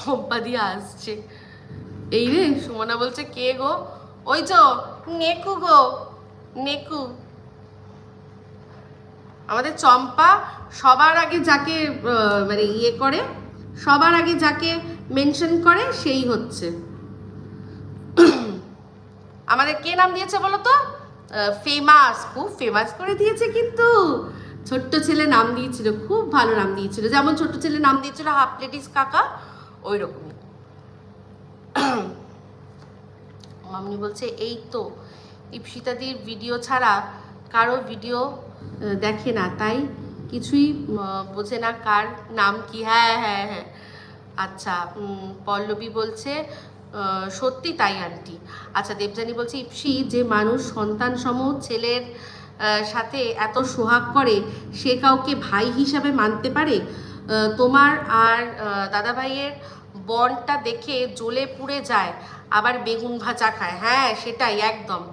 চম্পা দিয়ে আসছে। এই রে সুমনা বলছে কে গো? ওই তো নেকু গো, নেকু। আমাদের চম্পা সবার আগে যাকে মানে ইয়ে করে, সবার আগে যাকে মেনশন করে সেই হচ্ছে আমাদের। কে নাম দিয়েছে বলো তো? ফেমাস, খুব ফেমাস করে দিয়েছে। কিন্তু ছোট্ট ছেলে নাম দিয়েছিল, খুব ভালো নাম দিয়েছিল। যেমন ছোট্ট ছেলে নাম দিয়েছিল হাফ প্লেটিস কাকা, ওই রকমই। মামনি বলছে এই তো ইপসিতাদির ভিডিও ছাড়া কারো ভিডিও দেখে না, তাই কিছুই বোঝে না কার নাম কি। হ্যাঁ হ্যাঁ হ্যাঁ, আচ্ছা। পল্লবী বলছে সত্যি তাই আন্টি। আচ্ছা, দেবযানী বলছে ইপসি, যে মানুষ সন্তান সম ছেলের সাথে এত সোহাগ করে সে কাউকে ভাই হিসাবে মানতে পারে? তোমার আর দাদা ভাইয়ের বনটা দেখে জ্বলে পুড়ে যায়, আবার বেগুন ভাজা খায়। হ্যাঁ সেটাই একদম।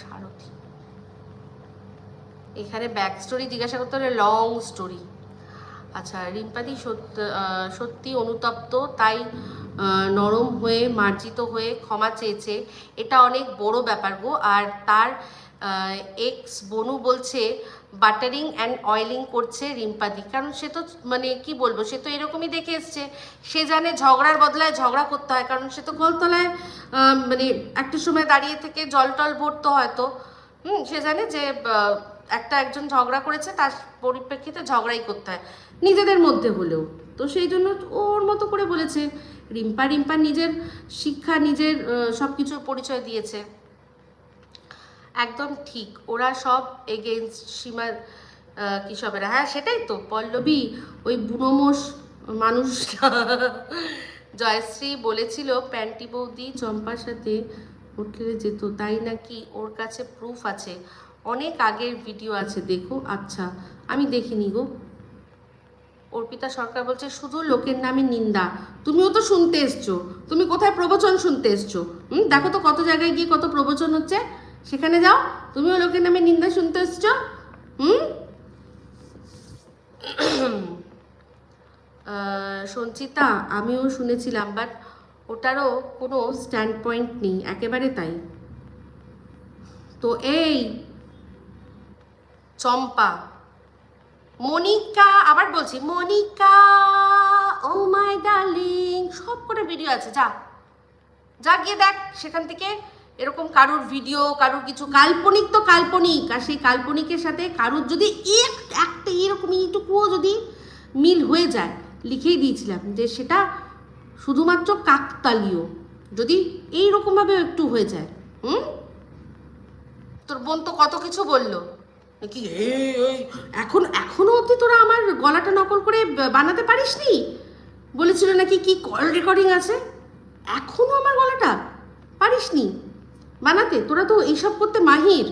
সারথি এখানে ব্যাক স্টোরি জিজ্ঞাসা করতে হলে লং স্টোরি। আচ্ছা, রিম্পাদি সত্যি অনুতপ্ত, তাই নরম হয়ে মার্জিত হয়ে ক্ষমা চেয়েছে। এটা অনেক বড় ব্যাপার গো। আর তার এক্স বনু বলছে বাটারিং অ্যান্ড অয়েলিং করছে রিম্পাদি, কারণ সে তো মানে কি বলবো, সে তো এরকমই দেখে এসছে। সে জানে ঝগড়ার বদলায় ঝগড়া করতে হয়, কারণ সে তো কলতলায় মানে একটা সময় দাঁড়িয়ে থেকে জল টল ভরতো হয়তো। সে জানে যে একজন ঝগড়া করেছে, তার পরিপ্রেক্ষিতে ঝগড়াই করতে হয় নিজেদের মধ্যে হলেও। তো সেই জন্য ওর মতো করে বলেছে। রিম্পা নিজের শিক্ষা, নিজের সব কিছুর পরিচয় দিয়েছে। একদম ঠিক, ওরা সব এগেনস্ট সীমা কি সবেরা। হ্যাঁ সেটাই তো পল্লবী, ওই বুনোমোষ মানুষটা। জয়শ্রী বলেছিল প্যান্টি বৌদি চম্পার সাথে হোটেলে যেত, তাই নাকি? ওর কাছে প্রুফ আছে, অনেক আগের ভিডিও আছে দেখো। আচ্ছা, আমি দেখিনি গো। অর্পিতা সরকার বলছে শুধু লোকের নামে নিন্দা। তুমিও তো শুনতে এসছো, তুমি কোথায় প্রবচন শুনতে এসছো? দেখো তো কত জায়গায় গিয়ে কত প্রবচন হচ্ছে, সেখানে যাও। তুমিও লোকের নামে নিন্দা শুনতে এসছো। সঞ্চিতা, আমিও শুনেছিলাম, বাট ওটারও কোনো স্ট্যান্ড পয়েন্ট নেই, একেবারে তাই। তো এই চম্পা, মনিকা, আবার বলছি মনিকা, ও মাই ডার্লিং, সব কটা ভিডিও আছে, যা যা গিয়ে দেখ সেখান থেকে। এরকম কারুর ভিডিও, কারুর কিছু কাল্পনিক তো কাল্পনিক, আর সেই কাল্পনিকের সাথে কারুর যদি একটা এরকম এইটুকুও যদি মিল হয়ে যায়, লিখেই দিয়েছিলাম যে সেটা শুধুমাত্র কাকতালীয়, যদি এইরকমভাবে একটু হয়ে যায়। তোর বোন তো কত কিছু বললো কি, এখনো অবধি তোরা আমার গলাটা নকল করে বানাতে পারিসনি? বলেছিল নাকি কি কল রেকর্ডিং আছে, এখনো আমার গলাটা পারিসনি বানাতে? তোরা তো এইসব করতে মাহির।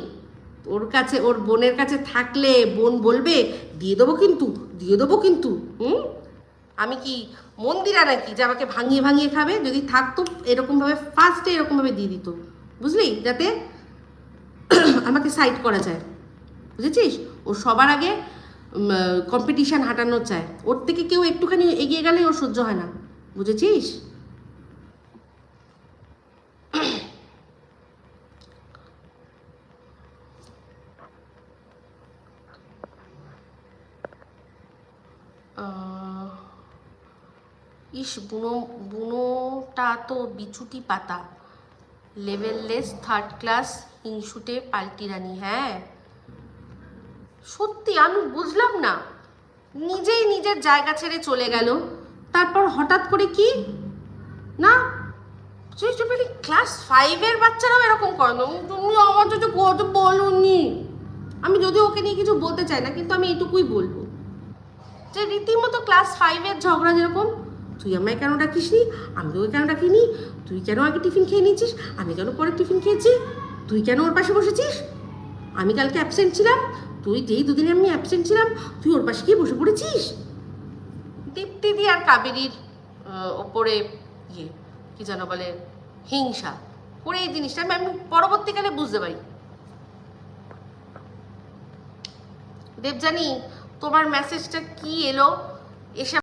ওর কাছে, ওর বোনের কাছে থাকলে বোন বলবে দিয়ে দেবো কিন্তু, দিয়ে দেবো কিন্তু। আমি কি মন্দিরা নাকি যে আমাকে ভাঙিয়ে ভাঙিয়ে খাবে? যদি থাকতো এরকমভাবে ফার্স্টে এরকমভাবে দিয়ে দিত, বুঝলি, যাতে আমাকে সাইড করা যায়, বুঝেছিস? ও সবার আগে কম্পিটিশান হাঁটানো চায়, ওর থেকে কেউ একটুখানি এগিয়ে গেলে ওর সহ্য হয় না, বুঝেছিস? ইস, বুনোটা তো বিছুটি পাতা, লেভেললেস থার্ড ক্লাস হিংসুটে পাল্টি রানী। হ্যাঁ সত্যি, আমি বুঝলাম না, নিজেই নিজের জায়গা ছেড়ে চলে গেল, তারপর হঠাৎ করে কি না, ক্লাস 5-এর বাচ্চারাও এরকম করে না। তুমি আমার তো কত বলনি, আমি যদি ওকে নিয়ে কিছু বলতে চাই না, কিন্তু আমি এটুকুই বলবো যে রীতিমতো ক্লাস 5-এর ঝগড়া, যেরকম তুই আমায় কেন ডাকিসনি, আমি তোকে কেন ডাকিনি, তুই কেন আগে টিফিন খেয়ে নিয়েছিস, আমি কেন পরে টিফিন খেয়েছি, তুই কেন ওর পাশে বসেছিস, আমি কালকে অ্যাবসেন্ট ছিলাম, তুই যেই দুদিনে আমি অ্যাবসেন্ট ছিলাম তুই ওর পাশে গিয়ে বসে পড়েছিস। দীপ্তিদি আর কাবেরীর ওপরে ইয়ে কি যেন বলে, হিংসা করে এই জিনিসটা আমি পরবর্তীকালে বুঝতে পারি। দেবযানী, তোমার মেসেজটা কি এলো? এসে